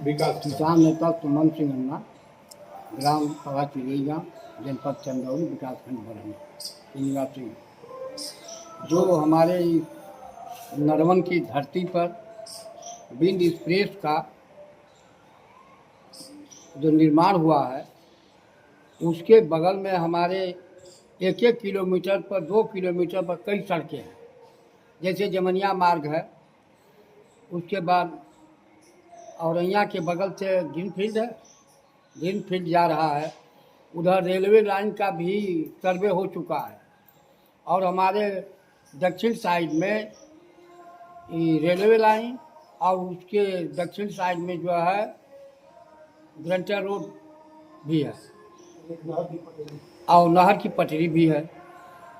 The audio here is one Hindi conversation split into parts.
विकास किसान नेता सुमन सिंह अन्ना, ग्राम सभा चिड़ैया, जनपद चंदौली, विकासखंड बरहनी निवासी। जो हमारे नरवन की धरती पर विंड एक्सप्रेस का जो निर्माण हुआ है, उसके बगल में हमारे 1-1 किलोमीटर पर 2 किलोमीटर पर कई सड़कें हैं। जैसे जमनिया मार्ग है, उसके बाद औरैया के बगल से ग्रीनफील्ड है, ग्रीनफील्ड जा रहा है। उधर रेलवे लाइन का भी सर्वे हो चुका है। और हमारे दक्षिण साइड में रेलवे लाइन और उसके दक्षिण साइड में जो है ग्रंटर रोड भी है और नहर की पटरी भी है।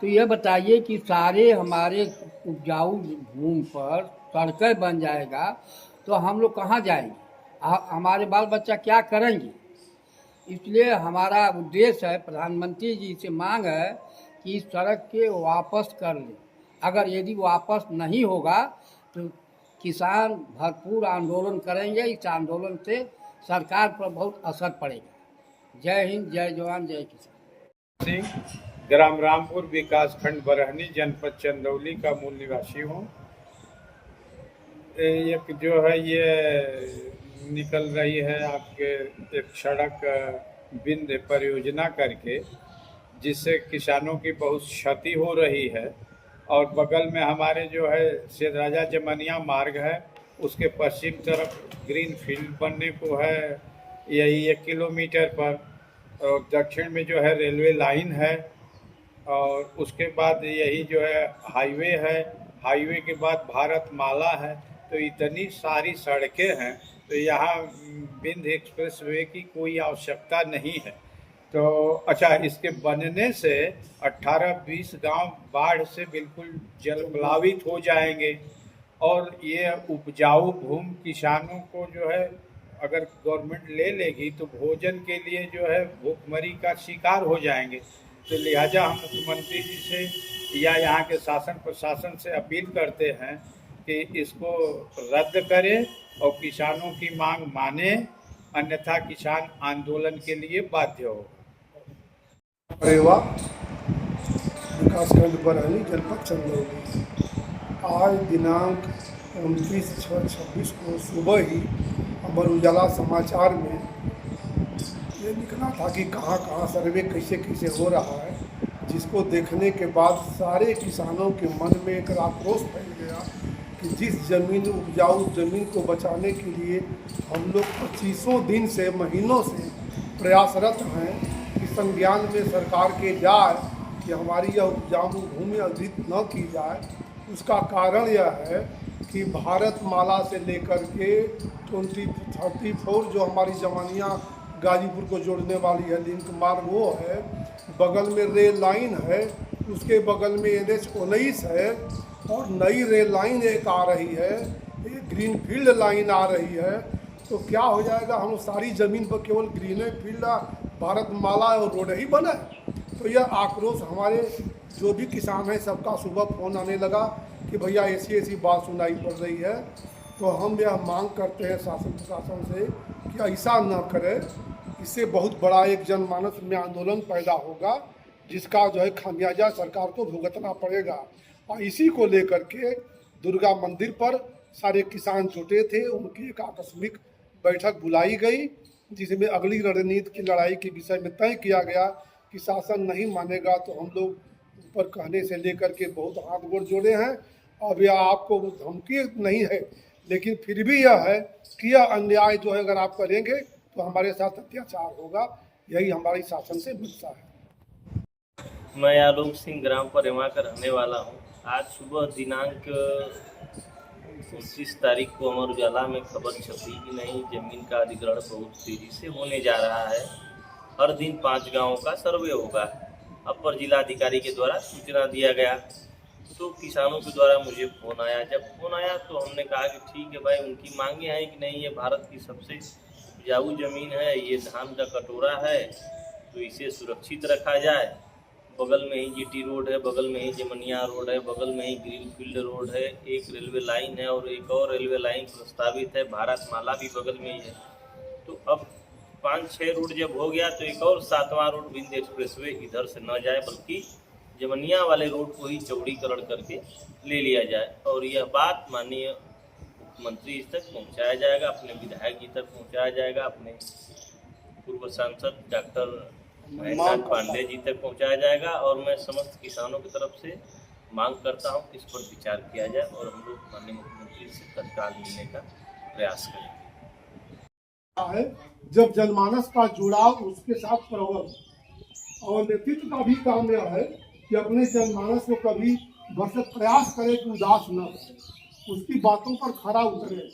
तो यह बताइए कि सारे हमारे उपजाऊ भूमि पर सड़कें बन जाएगा तो हम लोग कहाँ जाएंगे, हमारे बाल बच्चा क्या करेंगे। इसलिए हमारा उद्देश्य है, प्रधानमंत्री जी से मांग है कि इस सड़क के वापस कर लें। अगर यदि वापस नहीं होगा तो किसान भरपूर आंदोलन करेंगे। इस आंदोलन से सरकार पर बहुत असर पड़ेगा। जय हिंद, जय जवान, जय किसान। सिंह, ग्राम रामपुर, विकास खंड बरहनी, जनपद चंदौली का मूल निवासी हूँ। एक जो है ये निकल रही है आपके एक सड़क बिंद परियोजना करके, जिससे किसानों की बहुत क्षति हो रही है। और बगल में हमारे जो है सेठ राजा जमनिया मार्ग है, उसके पश्चिम तरफ ग्रीन फील्ड बनने को है यही 1 किलोमीटर पर। और दक्षिण में जो है रेलवे लाइन है, और उसके बाद यही जो है हाईवे है, हाईवे के बाद भारत माला है। तो इतनी सारी सड़कें हैं, तो यहाँ विंध्य एक्सप्रेस वे की कोई आवश्यकता नहीं है। तो अच्छा, इसके बनने से 18-20 गांव बाढ़ से बिल्कुल जलप्लावित हो जाएंगे। और ये उपजाऊ भूमि किसानों को जो है अगर गवर्नमेंट ले लेगी तो भोजन के लिए जो है भूखमरी का शिकार हो जाएंगे। तो लिहाजा हम मुख्यमंत्री जी से या यहाँ के शासन प्रशासन से अपील करते हैं कि इसको रद्द करें और किसानों की मांग माने, अन्यथा किसान आंदोलन के लिए बाध्य हो। रेवा, विकासखंड बरहनी, जनपद चंदौली। आज दिनांक 29/6/26 को सुबह ही अमर उजाला समाचार में ये निकला था कि कहाँ कहाँ सर्वे कैसे कैसे हो रहा है, जिसको देखने के बाद सारे किसानों के मन में एक आक्रोश फैल गया कि जिस जमीन उपजाऊ जमीन को बचाने के लिए हम लोग 25 दिन से महीनों से प्रयासरत हैं कि संज्ञान में सरकार के जाए कि हमारी यह उपजाऊ भूमि अर्जित न की जाए। उसका कारण यह है कि भारत माला से लेकर के 2034 जो हमारी जमानिया गाजीपुर को जोड़ने वाली है लिंक मार्ग वो है, बगल में रेल लाइन है, उसके बगल में NH-19 है, और नई रेल लाइन एक आ रही है, एक ग्रीन फील्ड लाइन आ रही है। तो क्या हो जाएगा, हम सारी ज़मीन पर केवल ग्रीन फील्ड भारत माला और रोड ही बना है। तो यह आक्रोश हमारे जो भी किसान हैं सबका सुबह फ़ोन आने लगा कि भैया ऐसी बात सुनाई पड़ रही है। तो हम यह मांग करते हैं शासन प्रशासन से कि ऐसा न करें। इससे बहुत बड़ा एक जनमानस में आंदोलन पैदा होगा, जिसका जो है खामियाजा सरकार को भुगतना पड़ेगा। और इसी को लेकर के दुर्गा मंदिर पर सारे किसान जुटे थे, उनकी एक आकस्मिक बैठक बुलाई गई, जिसमें अगली रणनीति की लड़ाई के विषय में तय किया गया कि शासन नहीं मानेगा तो हम लोग ऊपर कहने से लेकर के बहुत हाथ गोड़ जोड़े हैं। अब यह आपको धमकी नहीं है, लेकिन फिर भी यह है कि यह अन्याय जो है अगर आप करेंगे तो हमारे साथ अत्याचार होगा। यही हमारी शासन से मुद्दा है। मैं आलोक सिंह, ग्राम परेवा का रहने वाला हूँ। आज सुबह दिनांक 29 तारीख को अमर उजाला में खबर छपी कि नहीं, जमीन का अधिग्रहण बहुत तेजी से होने जा रहा है। हर दिन 5 गांवों का सर्वे होगा। अपर जिलाधिकारी के द्वारा सूचना दिया गया, तो किसानों के द्वारा मुझे फ़ोन आया। जब फ़ोन आया तो हमने कहा कि ठीक है भाई, उनकी मांगे हैं कि नहीं, ये भारत की सबसे उपजाऊ ज़मीन है, ये धान का कटोरा है, तो इसे सुरक्षित रखा जाए। बगल में ही GT रोड है, बगल में ही जमनिया रोड है, बगल में ही ग्रीन फील्ड रोड है, एक रेलवे लाइन है और एक और रेलवे लाइन प्रस्तावित है, भारत माला भी बगल में ही है। तो अब 5-6 रूट जब हो गया तो एक और 7वां रूट विंध्य एक्सप्रेसवे इधर से न जाए, बल्कि जमनिया वाले रोड को ही चौड़ीकरण करके ले लिया जाए। और यह बात माननीय मुख्यमंत्री जी तक पहुंचाया जाएगा, अपने विधायक जी तक पहुंचाया जाएगा, अपने पूर्व सांसद डॉक्टर महेंद्र पांडे जी तक पहुंचाया जाएगा। और मैं समस्त किसानों की तरफ से मांग करता हूं कि इस पर विचार किया जाए और हम लोग माननीय मुख्यमंत्री से तत्काल मिलने का प्रयास करें। है जब जनमानस का जुड़ाव उसके साथ प्रबल और नेतृत्व का भी काम यह है कि अपने जनमानस को कभी भरसक प्रयास करे कि उदास न करे, उसकी बातों पर खरा उतरे।